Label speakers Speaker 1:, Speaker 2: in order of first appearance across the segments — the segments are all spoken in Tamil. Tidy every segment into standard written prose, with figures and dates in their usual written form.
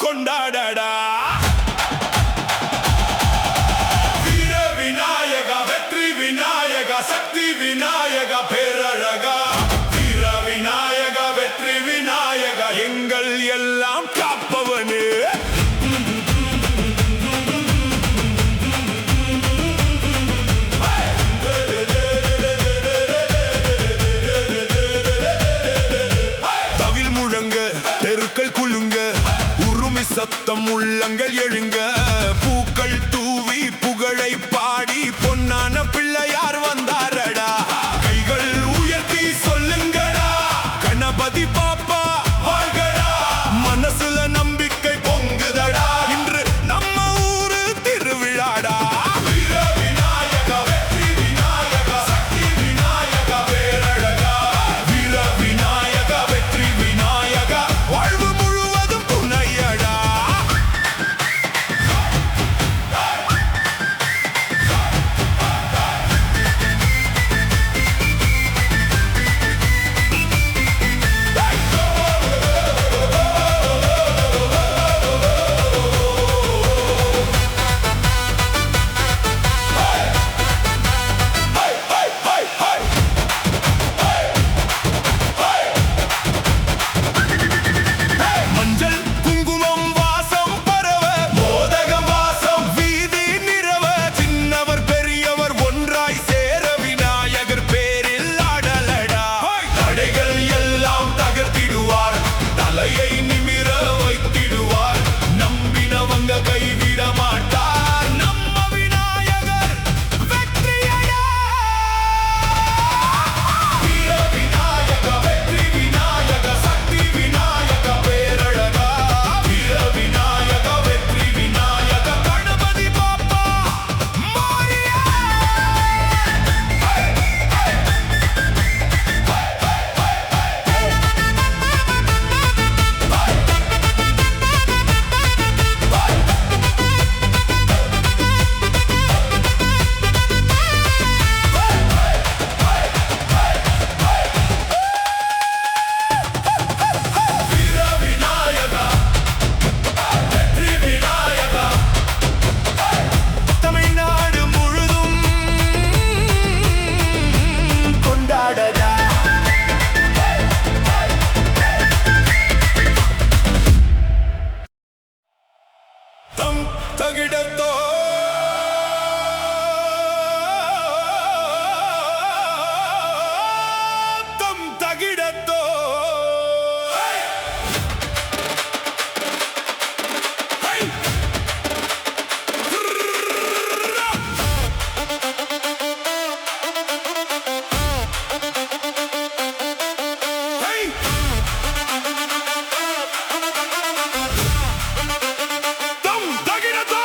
Speaker 1: கொண்டாடடா. வீர விநாயகா, வெற்றி விநாயகா, சக்தி விநாயகா, பேரழகா. வீர விநாயகா, வெற்றி விநாயகா, எங்கள் எல்லாம் காப்பவனே. தெருக்கள் குலுங்க, உருமி சத்தம் உள்ளங்கள் எழுங்க, பூக்கள் தூவி புகழை பாடி பொன்னான பிள்ளையார் வந்தாரடா. கைகள் உயர்த்தி சொல்லுங்கடா, கணபதி பாப்பா வாழ்கடா. மனசுல நம்பிக்கை பொங்குதடா, இன்று நம்ம ஊரு திருவிழாடா. வீர விநாயகா, வெற்றி விநாயகா, சக்தி விநாயகா, பேரழகா. வீர விநாயகா, வெற்றி விநாயகா, வாழ்வு முழுவதும் துணையடா. மஞ்சள் குங்குமம் வாசம் பரவ, மோதகம் வாசம் வீதி நிறவ, சின்னவர் பெரியவர் ஒன்றாய் சேர விநாயகர் பேரில் ஆடலடா. தடைகள் எல்லாம் தகர்த்திடுவார், தலையை நிமிர வைத்திடுவார், நம்பினவங்க கைவிட மாட்டார் நம்ம விநாயகர் வெற்றியடா. வீர விநாயகா, வெற்றி விநாயகா, சக்தி விநாயகா, பேரழகா. வீர விநாயகா, வெற்றி விநாயகா, கணபதி பாப்பா மோரியா. வீர விநாயகா, வெற்றி விநாயகா, தமிழ்நாடு முழுதும் கொண்டாடடா. தம் தகிடத்தோ தம் தகிடத்தோ தம் தகிடத்தோ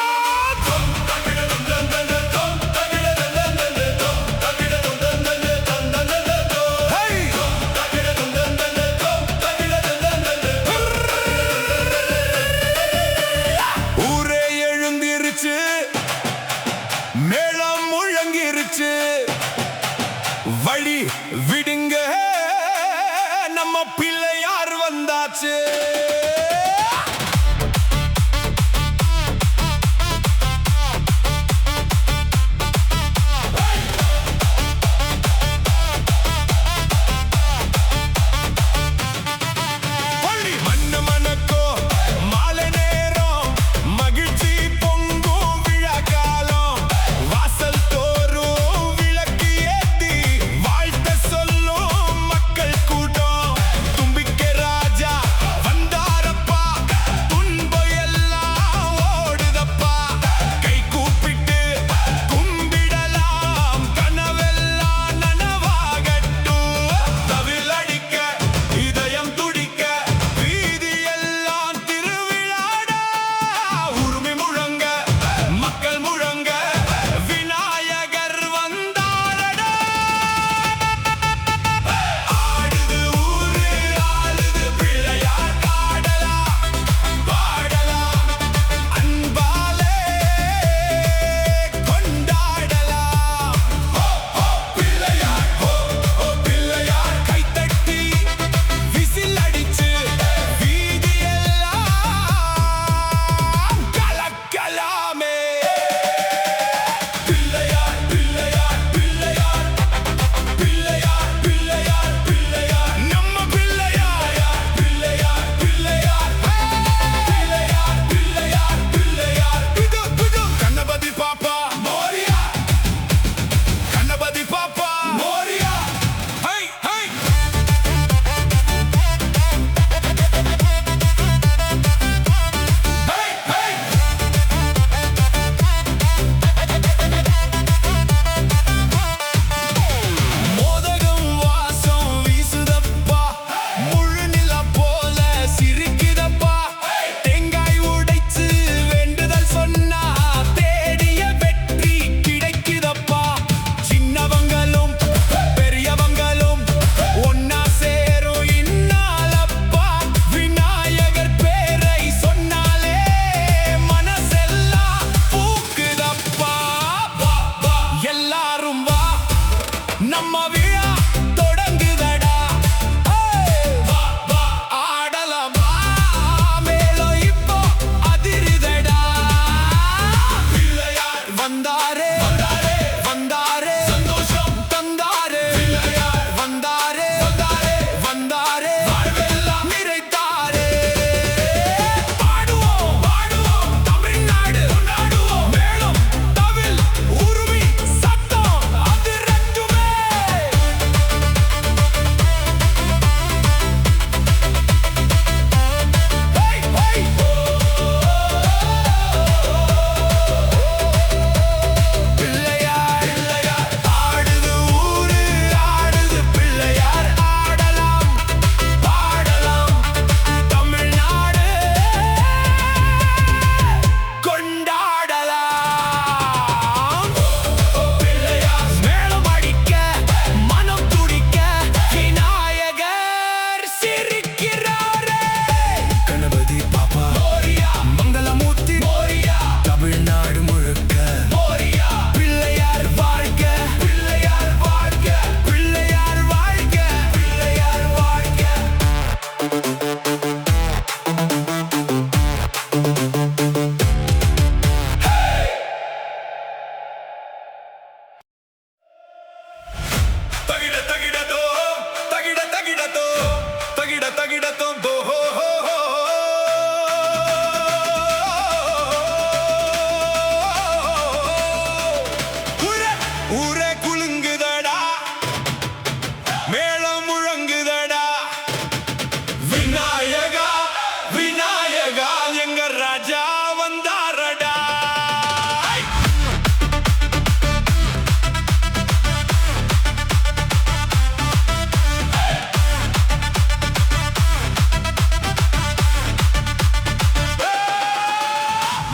Speaker 1: எங்க ராஜா வந்தாரடா.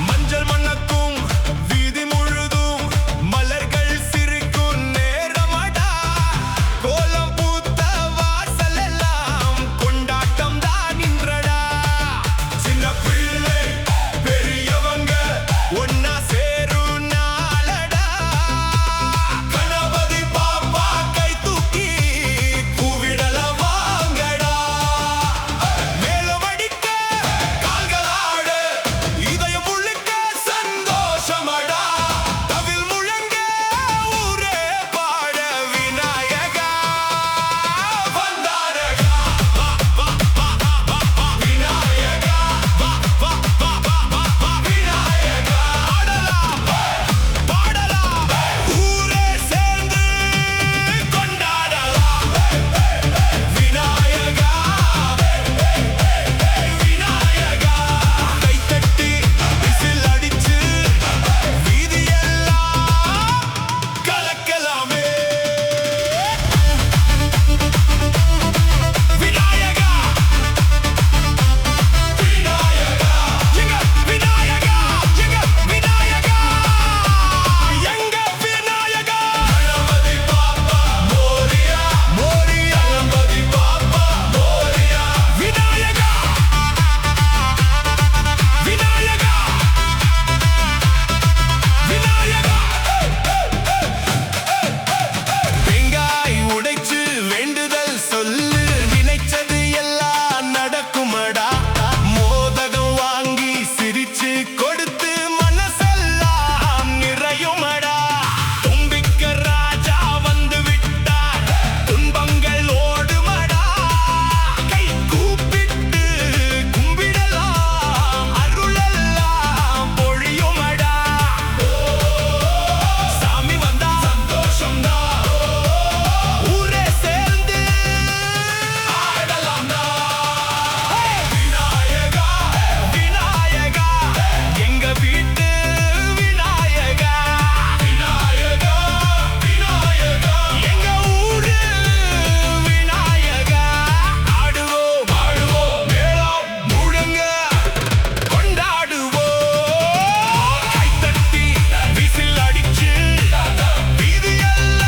Speaker 1: மஞ்சள் மணக்கும் வீதி முழுதும் மலர்கள் சிரிக்கும் நேரமடா. கோலம் பூத்த வாசல் எல்லாம் கொண்டாட்டம் தான் இன்றடா. சின்ன பிள்ளை பெரியவங்க ஒன்னா சேரும் நாளடா. கணபதி பாப்பா கை தூக்கி கூவிடல வாங்கடா. மேலமடிக்க கால்கள் ஆட இதயம் முழுக்க சந்தோஷமடா. தவில் முழங்க ஊரே பாட விநாயகா வந்தாரடா. வா வா வா வா வா விநாயகா. வா வா வா வா வா விநாயகா. ஆடலாம் பாடலாம் ஊரே சேர்ந்து கொண்டாடலாம். விநாயகா விநாயகா. கைத்தட்டி விசில் அடிச்சு வீதியெல்லாம் கலக்கலாமே. விநாயகா விநாயகா எங்க விநாயகா. எங்க விநாயகா எங்க விநாயகா. கணபதி பாப்பா மோரியா மோரியா. கணபதி பாப்பா மோரியா. விநாயகா விநாயகா விநாயகா. தேங்காய் உடைச்சு வேண்டுதல் சொல்லு. நினைச்சது எல்லாம் நடக்குமடா. மோதகம் வாங்கி சிரிச்சு கொடுத்து மனசெல்லாம் நிறையுமடா. தும்பிக்க ராஜா வந்து விட்டார். துன்பங்கள் ஓடுமடா. கை கூப்பிட்டு கும்பிடலாம். அருளெல்லாம் பொழியுமடா. சாமி வந்தா சந்தோஷம்தான். ஊரே சேர்ந்து ஆடலாம்டா. விநாயகா விநாயகா எங்க வீட்டு விநாயகா. விநாயகா விநாயகா எங்க ஊரு விநாயகா. ஆடுவோம் ஆடுவோம் மேளம் முழங்க கொண்டாடுவோம். கைத்தட்டி விசில் அடிச்சு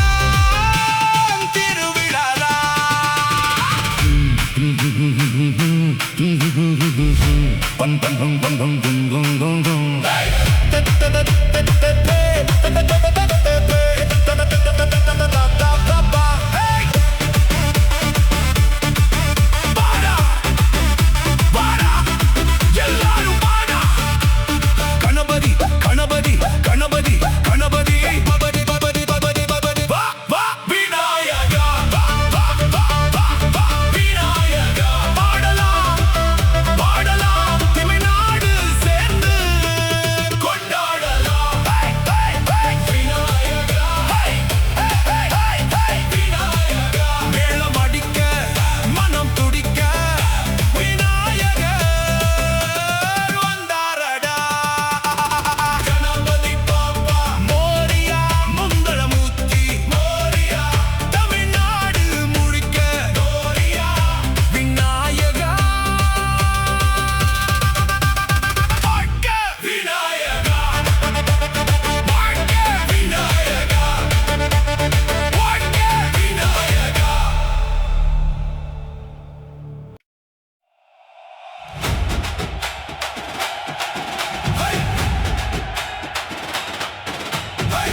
Speaker 1: வீதியெல்லாம் திருவிழாதான். பன் பன் பன் பன் பன் பன் பன் பன் பன். Hey! வாடா வாடா எல்லாரும் வாடா. கணபதி கணபதி கணபதி கணபதி பபதி பபதி பபதி பபதி. வா வா விநாயகா. வா வா வா வா வா விநாயகா. பாடலாம் பாடலாம் தமிழ்நாடு சேர்ந்து கொண்டாடலாம். விநாயகா விநாயகா. மேளம் அடிக்க மனம் துடிக்க விநாயகர் வந்தாரடா. கணபதி பாப்பா மோரியா. மங்களமூர்த்தி மோரியா. தமிழ்நாடு முழுக்க மோரியா. விநாயகா வாழ்க விநாயகா. வாழ்க விநாயகா. வாழ்க விநாயகா. Hey! Hey!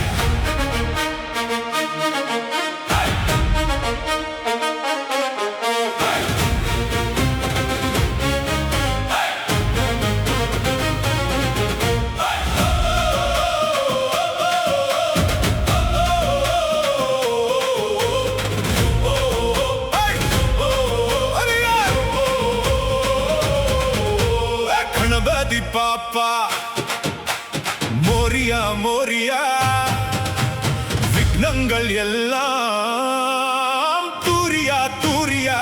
Speaker 1: கணபதி பாப்பா மோரியா மோரியா. விக்னங்கள் எல்லாம் தூரியா தூரியா.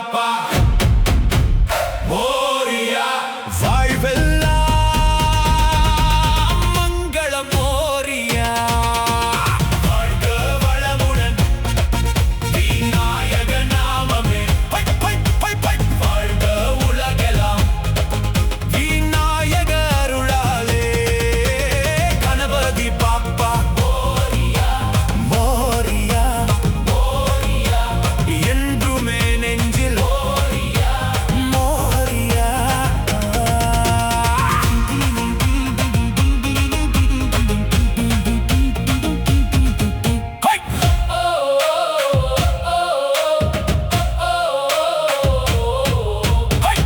Speaker 1: பாப்பா மோரியா வாழ்வெல்லாம் மங்களம் மோரியா வாழ்க வளமுடன் விநாயக நாமமே பை பை பை பை வாழ்க உலகெல்லாம் விநாயக அருளாலே கணபதி பாப்பா மோரியா மோரியா மோரியா என்றுமே நெஞ்சில் மோரியா மோரியா ஹை ஹை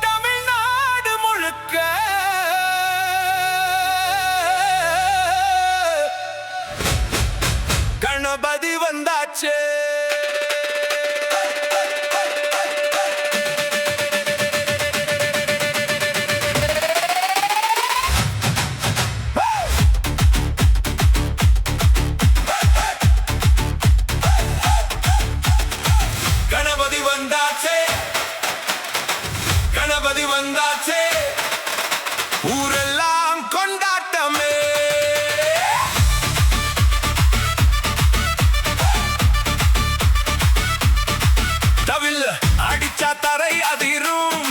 Speaker 1: தமிழ்நாடு முழுக்க கணபதி வந்தாச்சே கணபதி வந்தாச்சே கணபதி வந்தாச்சே ஊரெல்லாம் கொண்டாட்டமே தவில் அடிச்சா தரை அதிரும்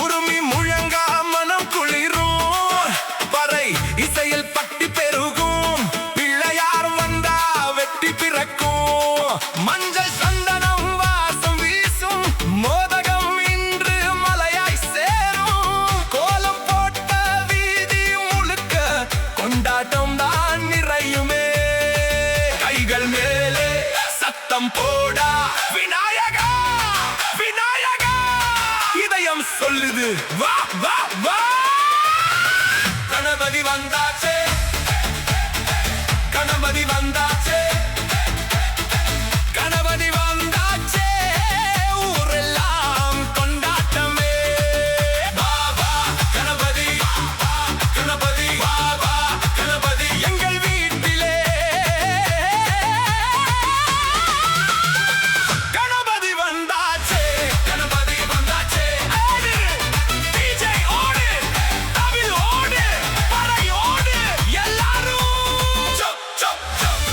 Speaker 1: உருமி முழங்கா மனம் குளிரும் பறை இசையில் பட்டி பெருகும் பிள்ளையார் வந்தா வெட்டி பிறக்கும் மஞ்சள் சந்தனம் வாசம் வீசும் மோதகம் இன்று மலையாய் சேரும் கோலம் போட்ட வீதி முழுக்க கொண்டாட்டம் தான் நிறையுமே கைகள் மேலே சத்தம் போடா விநாயகா விநாயகா இதயம் சொல்லுது வா வா வா கணபதி வந்தாச்சே கணபதி வந்தாச்சே கணபதி வந்தாச்சே ஊரெல்லாம் கொண்டாட்டமே பாபா கணபதி கணபதி பாபா கணபதி எங்கள் வீட்டிலே கணபதி வந்தாச்சே கணபதி வந்தாச்சே ஓடு டிஜே ஓடு தவில் ஓடு பறை ஓடு எல்லாரும் சப் சப் சப்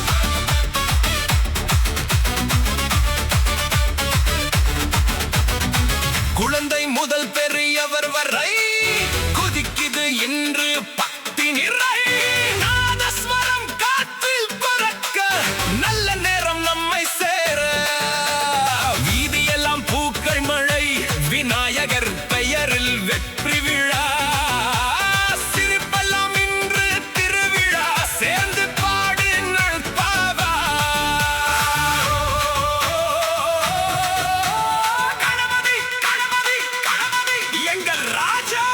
Speaker 1: குழந்தை முதல் பெரியவர் வரை குதிக்குது இன்று பக்தி நிறை நாதஸ்வரம் காற்றில் பறக்க நல்ல நேரம் நம்மை சேர வீதியெல்லாம் பூக்கள் மழை விநாயகர் பெயரில் வெற்றி விழா சிரிப்பெல்லாம் இன்று திருவிழா சேர்ந்து பாடு நல்பாவா கணபதி கணபதி கணபதி எங்கள் ராஜா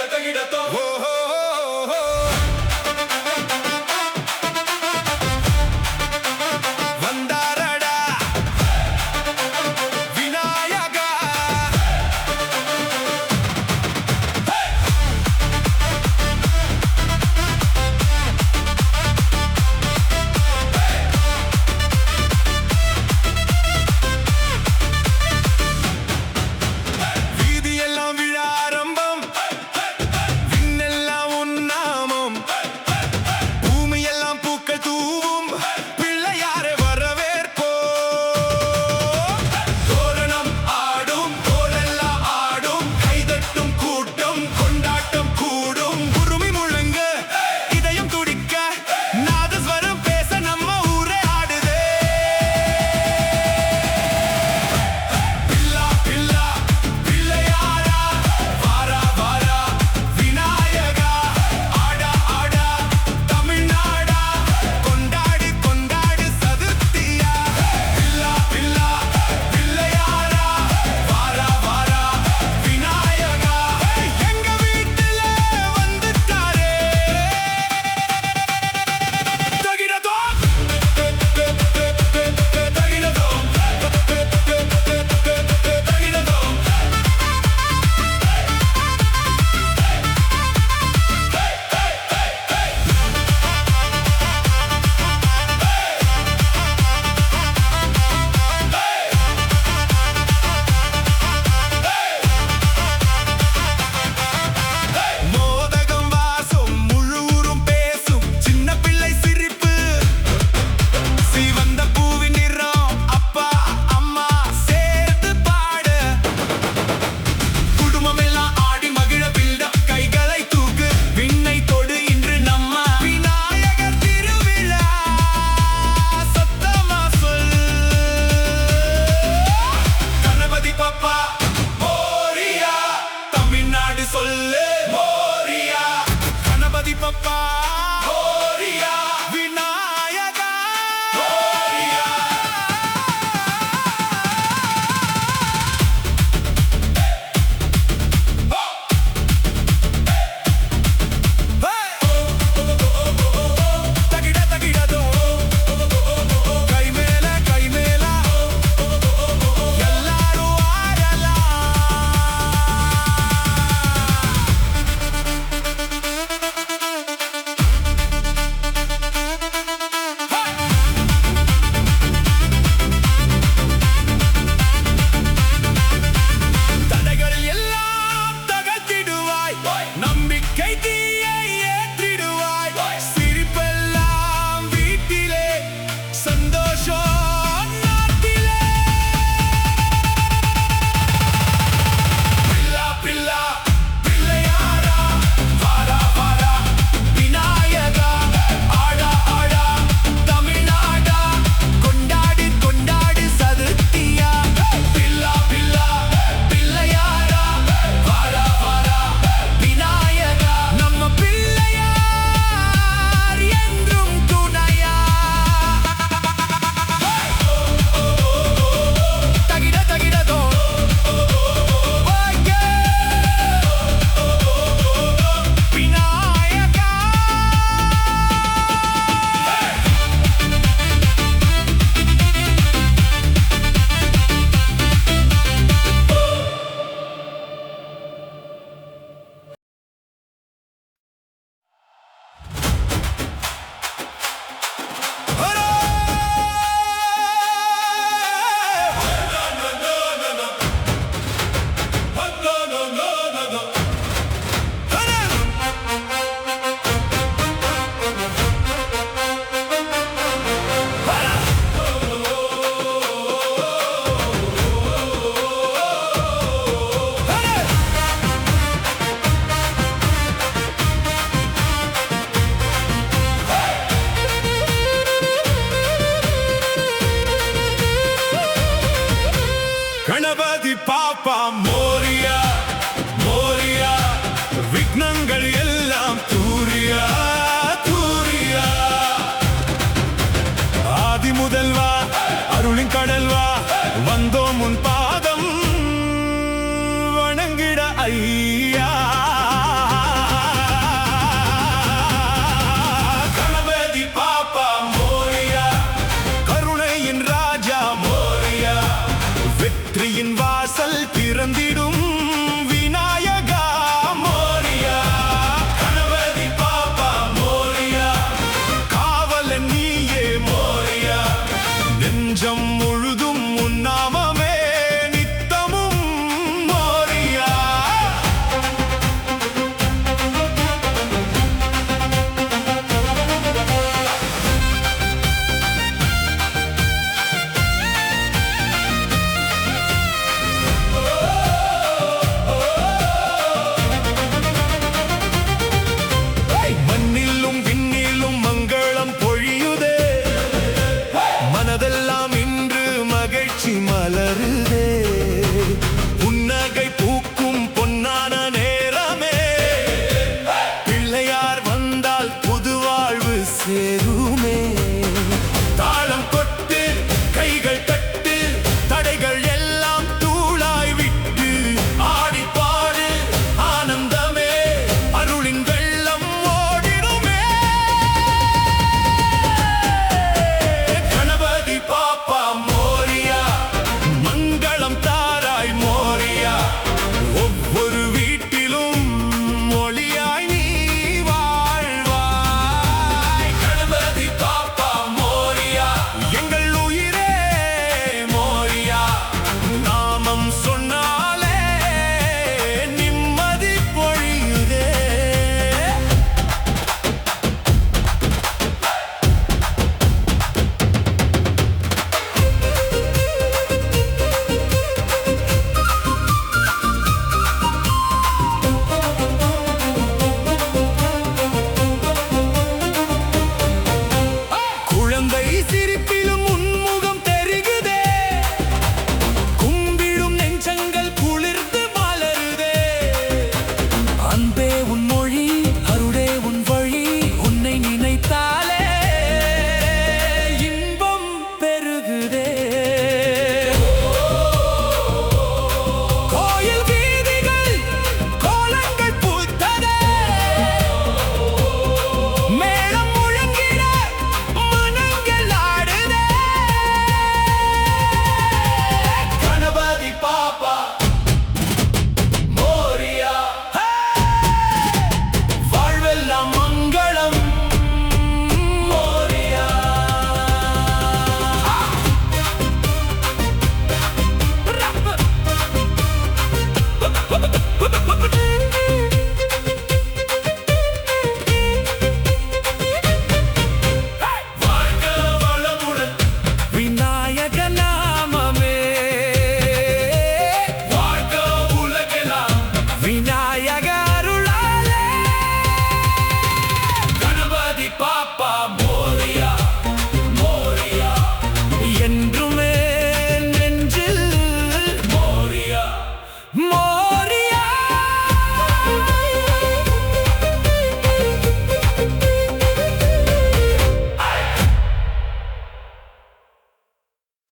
Speaker 1: ஓ, ஓ, ஓ, ஓ. வந்தாரடா விநாயகா. வீதியெல்லாம் விழா ஆரம்பம், விண்ணெல்லாம் உன் நாமம், பூமியெல்லாம் பூக்கள் தூவும், பிள்ளையாரை வரவேற்போ. தோரணம் ஆடும், தோளெல்லாம் ஆடும், கைதட்டும் கூட்டம், கொண்டாட்டம் கூடும். உருமி முழங்க, இதயம் துடிக்க, நாதஸ்வரம் பேச நம்ம ஊரே ஆடுதே. பில்லா பில்லா பிள்ளையாரா, வாரா வாரா விநாயகா. ஆடா ஆடா தமிழ்நாடா, கொண்டாடு கொண்டாடு சதுர்த்தியா. பில்லா பில்லா பிள்ளையாரா, வாரா வாரா விநாயகா. எங்க வீட்டுல வந்துட்டாரே. தகிடதோம் தகிடதோம் தகிடதோம். மோதகம் வாசம், முழு ஊரும் பேசும், சின்ன பிள்ளை சிரிப்பு, சிவந்த பூவின் நிறம், அப்பா அம்மா சேர்ந்து பாட, குடும்பம் எல்லாம் ஆடி மகிழ பில்டப், கைகளை தூக்கு, விண்ணை தொடு இன்று நம்ம விநாயகர் திருவிழா. சத்தமா சொல், கணபதி பப்பா மோரியா. தமிழ்நாடு சொல்லு மோரியா. கணபதி பப்பா